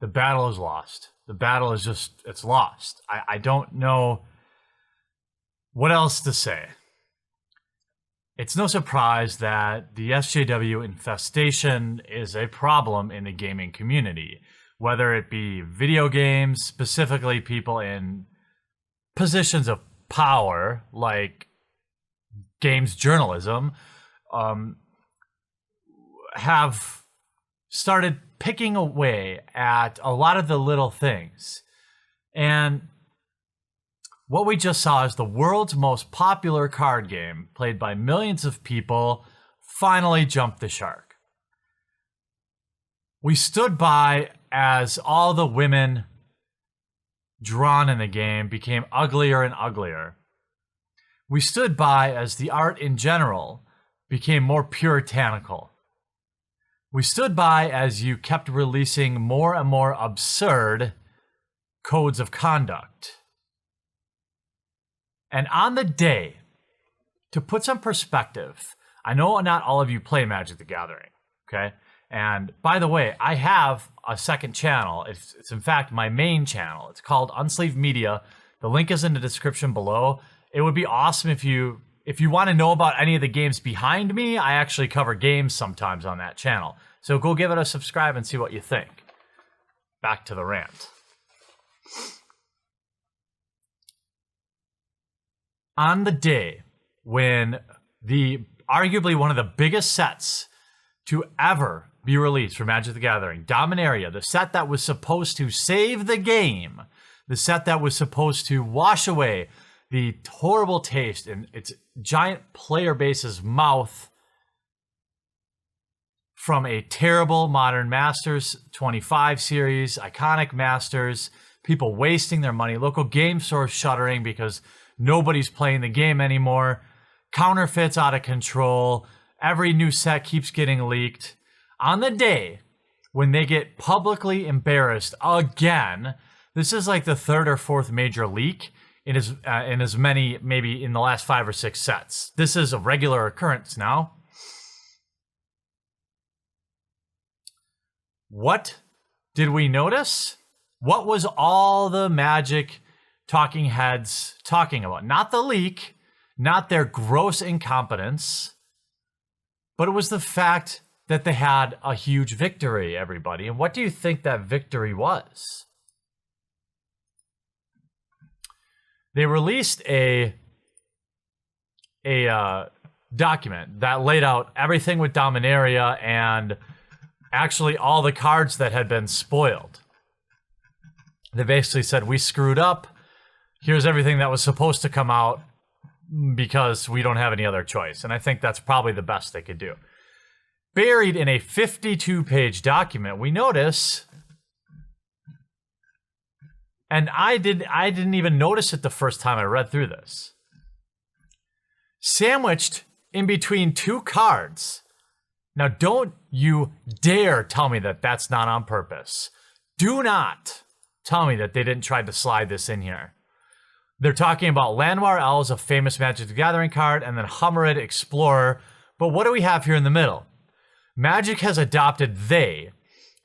the battle is lost. The battle is it's lost. I don't know what else to say. It's no surprise that the SJW infestation is a problem in the gaming community, whether it be video games, specifically people in positions of power, like games journalism, have started picking away at a lot of the little things. And what we just saw is the world's most popular card game, played by millions of people, finally jumped the shark. We stood by as all the women drawn in the game became uglier and uglier. We stood by as the art in general became more puritanical. We stood by as you kept releasing more and more absurd codes of conduct. And on the day, to put some perspective, I know not all of you play Magic the Gathering, okay? And by the way, I have a second channel. It's in fact my main channel. It's called Unsleeved Media. The link is in the description below. It would be awesome if you want to know about any of the games behind me. I actually cover games sometimes on that channel. So go give it a subscribe and see what you think. Back to the rant. On the day when arguably one of the biggest sets to ever be released for Magic the Gathering, Dominaria, the set that was supposed to save the game, the set that was supposed to wash away the horrible taste in its giant player base's mouth from a terrible Modern Masters 25 series, iconic Masters, people wasting their money, local game stores shuttering because nobody's playing the game anymore, counterfeits out of control, every new set keeps getting leaked. On the day when they get publicly embarrassed again, this is like the third or fourth major leak in as many, maybe in the last 5 or 6 sets. This is a regular occurrence now. What did we notice? What was all the Magic talking heads talking about? Not the leak, not their gross incompetence, but it was the fact that they had a huge victory, everybody. And what do you think that victory was? They released a document that laid out everything with Dominaria and actually all the cards that had been spoiled. They basically said, we screwed up. Here's everything that was supposed to come out because we don't have any other choice. And I think that's probably the best they could do. Buried in a 52-page document, we notice, and I didn't even notice it the first time I read through this, sandwiched in between 2 cards. Now, don't you dare tell me that that's not on purpose. Do not tell me that they didn't try to slide this in here. They're talking about Llanowar Elves, a famous Magic the Gathering card, and then Hummerid Explorer. But what do we have here in the middle? Magic has adopted they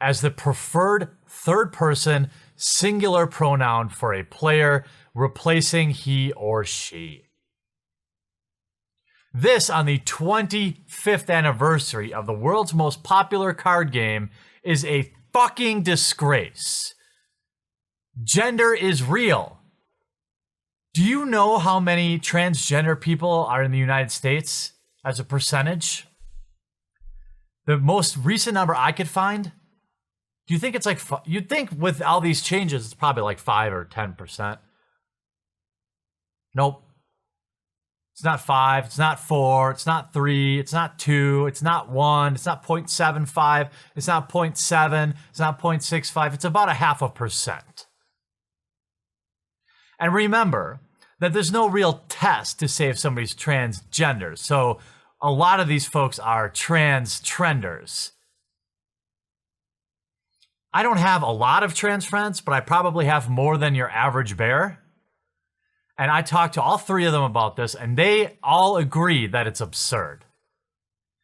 as the preferred third-person singular pronoun for a player, replacing he or she. This, on the 25th anniversary of the world's most popular card game, is a fucking disgrace. Gender is real. Do you know how many transgender people are in the United States as a percentage? The most recent number I could find, do you think it's like, you'd think with all these changes, it's probably like 5 or 10%. Nope. It's not 5, it's not 4, it's not 3, it's not 2, it's not 1, it's not 0.75, it's not 0.7, it's not 0.65, it's about 0.5%. And remember that there's no real test to say if somebody's transgender. So a lot of these folks are trans trenders. I don't have a lot of trans friends, but I probably have more than your average bear. And I talked to all 3 of them about this, and they all agree that it's absurd.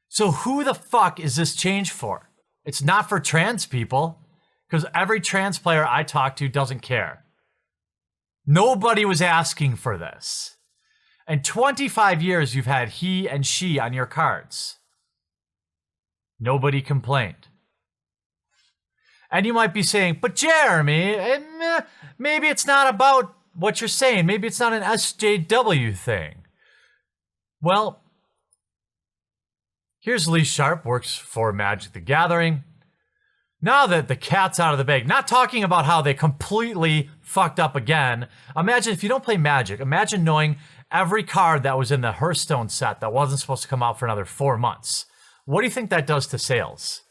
So who the fuck is this change for? It's not for trans people. Because every trans player I talk to doesn't care. Nobody was asking for this. And 25 years you've had he and she on your cards. Nobody complained. And you might be saying, but Jeremy, maybe it's not about what you're saying. Maybe it's not an SJW thing. Well, here's Lee Sharp, works for Magic the Gathering. Now that the cat's out of the bag, not talking about how they completely fucked up again. Imagine if you don't play Magic, imagine knowing every card that was in the Hearthstone set that wasn't supposed to come out for another 4 months. What do you think that does to sales?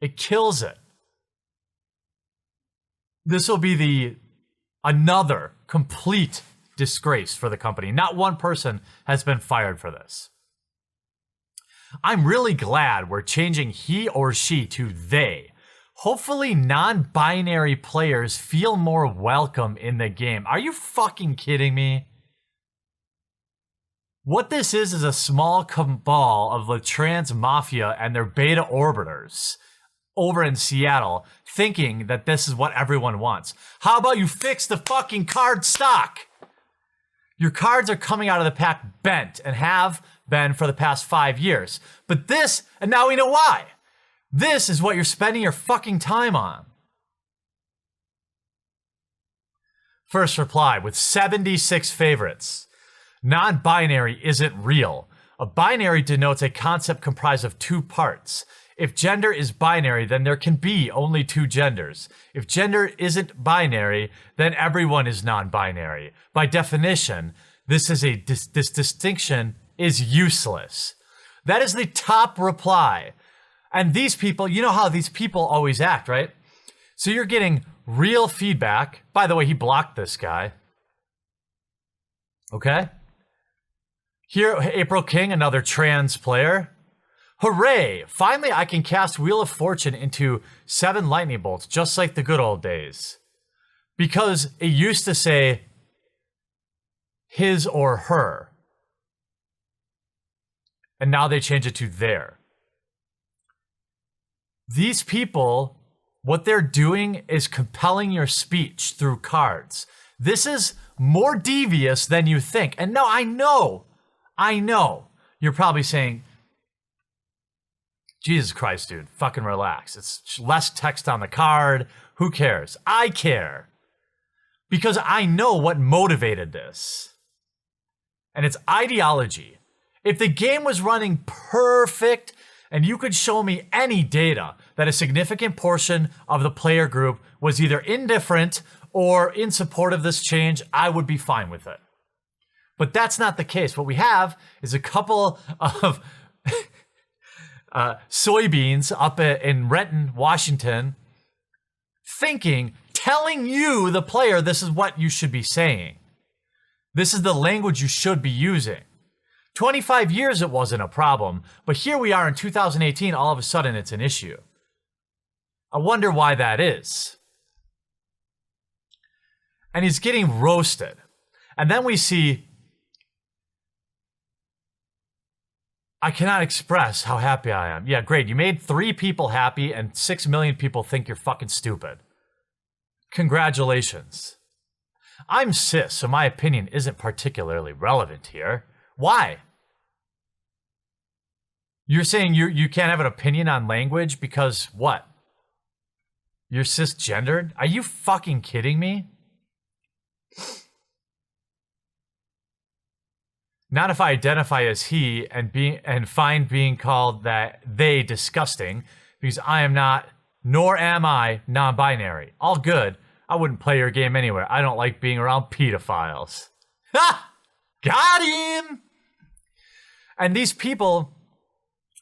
It kills it. This will be another complete disgrace for the company. Not one person has been fired for this. I'm really glad we're changing he or she to they. Hopefully non-binary players feel more welcome in the game. Are you fucking kidding me? What this is a small cabal of the trans mafia and their beta orbiters over in Seattle thinking that this is what everyone wants. How about you fix the fucking card stock? Your cards are coming out of the pack bent and have been for the past 5 years. But this, and now we know why. This is what you're spending your fucking time on. First reply with 76 favorites. Non-binary isn't real. A binary denotes a concept comprised of 2 parts. If gender is binary, then there can be only 2 genders. If gender isn't binary, then everyone is non-binary. By definition, this distinction is useless. That is the top reply. And these people, you know how these people always act, right? So you're getting real feedback. By the way, he blocked this guy. Okay? Here, April King, another trans player. Hooray! Finally, I can cast Wheel of Fortune into 7 lightning bolts, just like the good old days. Because it used to say his or her. And now they change it to their. These people, what they're doing is compelling your speech through cards. This is more devious than you think. And no, I know. You're probably saying, Jesus Christ, dude, fucking relax. It's less text on the card. Who cares? I care. Because I know what motivated this. And it's ideology. If the game was running perfect and you could show me any data that a significant portion of the player group was either indifferent or in support of this change, I would be fine with it. But that's not the case. What we have is a couple of soybeans up in Renton, Washington, telling you, the player, this is what you should be saying. This is the language you should be using. 25 years it wasn't a problem, but here we are in 2018, all of a sudden it's an issue. I wonder why that is. And he's getting roasted. And then we see, I cannot express how happy I am. Yeah, great. You made 3 people happy and 6 million people think you're fucking stupid. Congratulations. I'm cis, so my opinion isn't particularly relevant here. Why? You're saying you can't have an opinion on language because what? You're cisgendered? Are you fucking kidding me? Not if I identify as he and find being called that they disgusting, because I am not, nor am I, non-binary. All good. I wouldn't play your game anywhere. I don't like being around pedophiles. Ha! Got him! And these people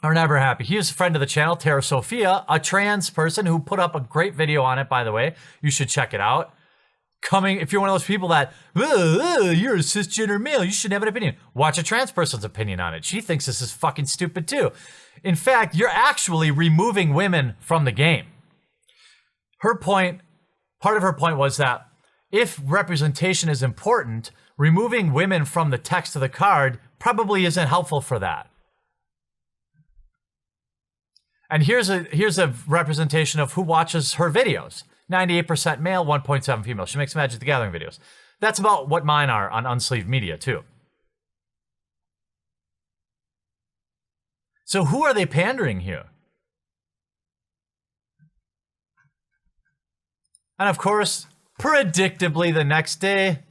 are never happy. He was a friend of the channel, Tara Sophia, a trans person who put up a great video on it, by the way. You should check it out. If you're one of those people that, you're a cisgender male, you should have an opinion. Watch a trans person's opinion on it. She thinks this is fucking stupid too. In fact, you're actually removing women from the game. Part of her point was that if representation is important, removing women from the text of the card probably isn't helpful for that. And here's a representation of who watches her videos. 98% male, 1.7 female. She makes Magic the Gathering videos. That's about what mine are on Unsleeved Media, too. So who are they pandering here? And of course, predictably the next day...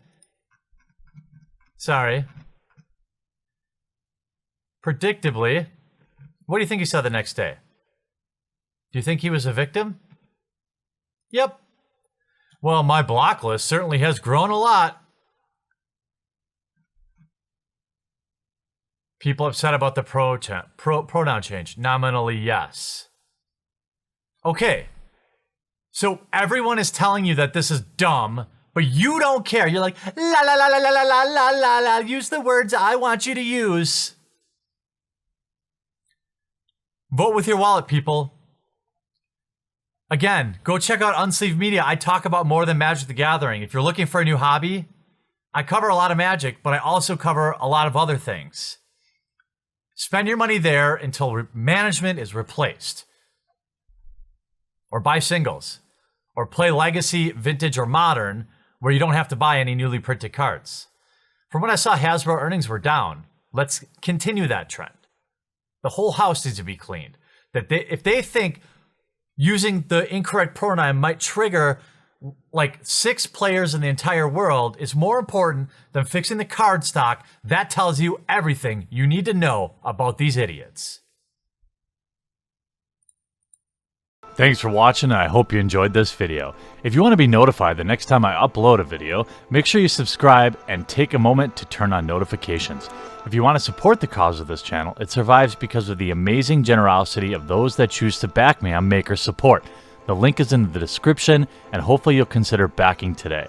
Predictably... What do you think he said the next day? Do you think he was a victim? Yep. Well, my block list certainly has grown a lot. People upset about the pronoun change. Nominally, yes. Okay. So everyone is telling you that this is dumb, but you don't care. You're like, la la la la la la la la la. Use the words I want you to use. Vote with your wallet, people. Again, go check out Unsleeved Media. I talk about more than Magic the Gathering. If you're looking for a new hobby, I cover a lot of Magic, but I also cover a lot of other things. Spend your money there until management is replaced. Or buy singles. Or play Legacy, Vintage, or Modern, where you don't have to buy any newly printed cards. From what I saw, Hasbro earnings were down. Let's continue that trend. The whole house needs to be cleaned. If they think using the incorrect pronoun might trigger like 6 players in the entire world is more important than fixing the card stock, that tells you everything you need to know about these idiots. Thanks for watching, and I hope you enjoyed this video. If you want to be notified the next time I upload a video, make sure you subscribe and take a moment to turn on notifications. If you want to support the cause of this channel, it survives because of the amazing generosity of those that choose to back me on Maker Support. The link is in the description, and hopefully you'll consider backing today.